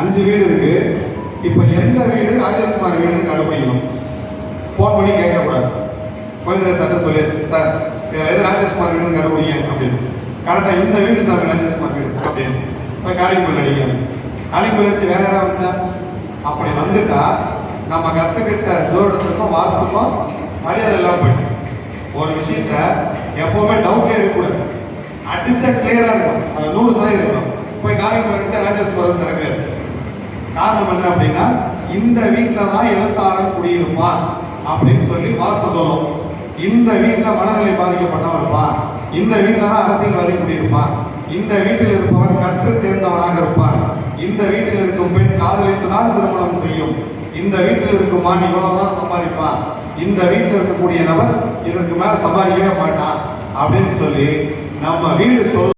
5 வீடு இருக்கு. இப்ப எந்த வீடு ராஜேஷ்குமார் வீடுன்னு கண்டுபிடிக்கணும். போன் பண்ணி கேட்கக்கூடாது. கோவிந்தராஜ் சார் சொல்லியாச்சு, சார் எது ராஜேஷ்குமார் வீடுன்னு கண்டுபிடிங்க அப்படின்னு. கரெக்டா இந்த வீடு சார் ராஜேஷ்குமார் வீடு அப்படின்னு போய் காலிங்குள் அடிக்கணும். காலிங்குள் அடிச்சு வேற யாராவது வந்தா, அப்படி வந்துட்டா நம்ம கத்துக்கிட்ட ஜோடத்துக்கும் வாஸ்துக்கும் மரியாதை எல்லாம் போயிடும். ஒரு விஷயத்த எப்பவுமே டவுட்லேயே இருக்கக்கூடாது, அடிச்சா கிளியரா இருக்கும், அது 100% இருக்கணும். போய் காலிங்குள் அடிச்சா ராஜேஷ்குமார் திறக்காது. காரணம் என்ன அப்படின்னா, இந்த வீட்டில தான் எழுத்தாளர் குடியிருப்பான் அப்படின்னு சொல்லி வாஸ்து சொல்லும். இந்த வீட்டுல மனநிலை பாதிக்கப்பட்டவன் இருப்பான், இந்த வீட்டுல தான் அரசியல்வாதி குடியிருப்பான், இந்த வீட்டில் இருப்பவன் கற்று தேர்ந்தவனாக இருப்பான், இந்த வீட்டில் இருக்கும் பெண் காதலித்து தான் திருமணம் செய்யும், இந்த வீட்டில் இருக்கும் மான் இவ்வளவுதான் சம்பாதிப்பான், இந்த வீட்டில் இருக்கக்கூடிய நபர் இதற்கு மேல சம்பாதிக்கவே மாட்டான் அப்படின்னு சொல்லி நம்ம வீடு சொல்